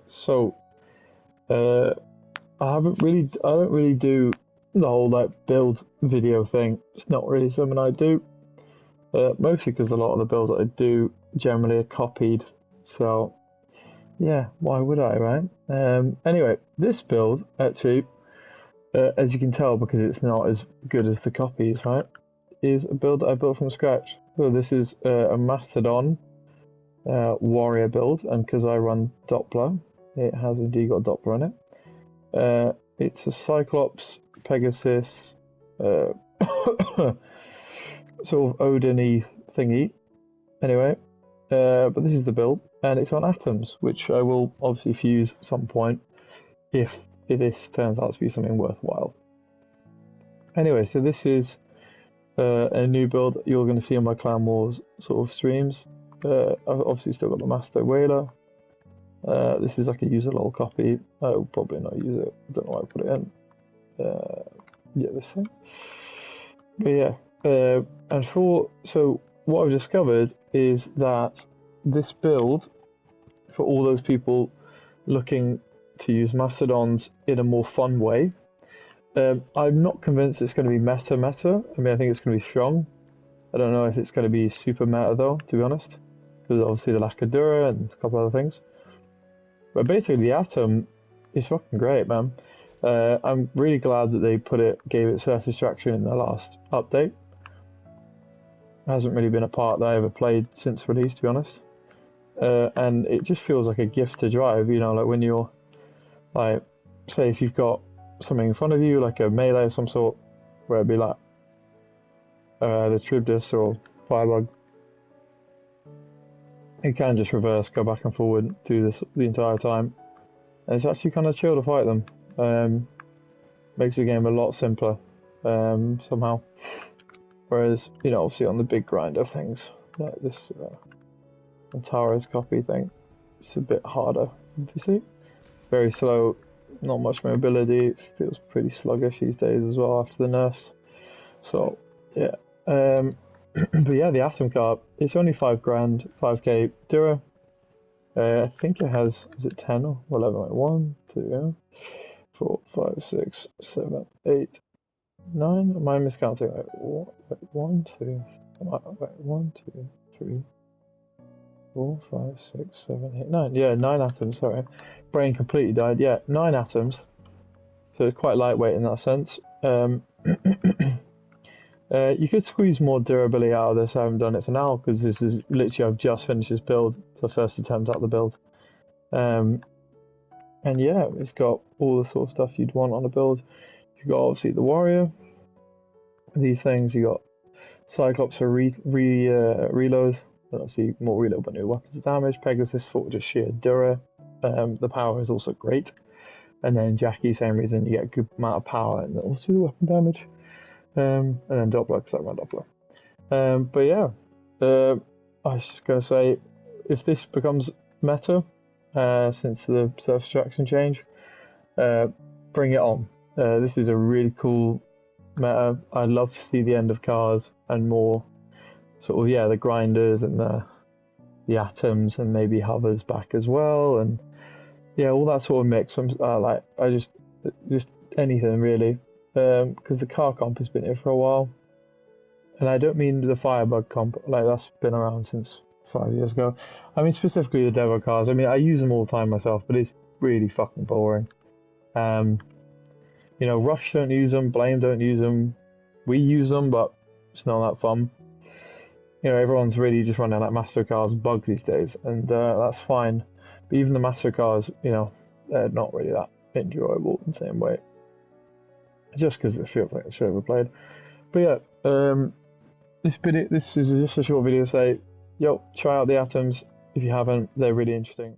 So I don't really do the whole like build video thing. It's not really something I do. Mostly because a lot of the builds that I do generally are copied. So yeah, why would I, right? Anyway, this build actually, as you can tell, because it's not as good as the copies, right, is a build that I built from scratch. So this is a Mastodon warrior build, and because I run Doppler, it has indeed got Doppler in it. It's a Cyclops, Pegasus, sort of Odin-y thingy. Anyway, but this is the build, and it's on atoms, which I will obviously fuse at some point if this turns out to be something worthwhile. Anyway, so this is a new build you're going to see on my Clan Wars sort of streams. I've obviously still got the Master Whaler. This is like a user lol copy. I will probably not use it. I don't know why I put it in. Yeah, this thing. But yeah, and so what I've discovered is that this build, for all those people looking to use Mastodons in a more fun way, I'm not convinced it's going to be meta. I mean, I think it's going to be strong. I don't know if it's going to be super meta though, to be honest, because obviously the Lakadura and a couple other things. But basically, the Atom is fucking great, man. I'm really glad that they gave it surface traction in the last update. It hasn't really been a part that I ever played since release, to be honest. And it just feels like a gift to drive, you know, like when you're, like, say if you've got something in front of you, like a melee of some sort, where it'd be like the Tribdus or Firebug, you can just reverse, go back and forward, do this the entire time. And it's actually kind of chill to fight them. Makes the game a lot simpler somehow. Whereas, you know, obviously on the big grind of things, like this Antares copy thing, it's a bit harder, you see? Very slow, not much mobility, it feels pretty sluggish these days as well after the nerfs. So, yeah. But yeah, the Atom card, it's only 5 grand, 5k Dura. I think it has, is it 10 or 11? Like 1, 2, 4, 5, 6, 7, 8, 9? Am I miscounting? Wait, 1, 2, wait, 1, 2, 3, 4, 5, 6, 7, 8, 9. Yeah, 9 atoms, sorry. Brain completely died. Yeah, 9 atoms. So it's quite lightweight in that sense. You could squeeze more durability out of this. I haven't done it for now because this is literally, I've just finished this build. It's the first attempt at the build. And yeah, it's got all the sort of stuff you'd want on a build. You've got obviously the warrior. These things, you got Cyclops for reload. Obviously more reload but new weapons of damage. Pegasus for just sheer Dura. The power is also great. And then Jackie, same reason, you get a good amount of power and also the weapon damage. And then Doppler, because I run Doppler. But yeah, I was just going to say, if this becomes meta, since the surface traction change, bring it on. This is a really cool meta. I'd love to see the end of cars and more sort of, yeah, the grinders and the atoms and maybe hovers back as well, and yeah, all that sort of mix. I just anything really, because the car comp has been here for a while, and I don't mean the Firebug comp, like that's been around since 5 years ago. I mean specifically the Devo cars. I mean I use them all the time myself, but it's really fucking boring. You know, Rush don't use them, Blame don't use them, we use them, but it's not that fun. You know, everyone's really just running like Master Cars bugs these days, and that's fine. But even the Master Cars, you know, they're not really that enjoyable in the same way. Just because it feels like it's overplayed. But yeah, this is just a short video to say, yo, try out the Atoms if you haven't, they're really interesting.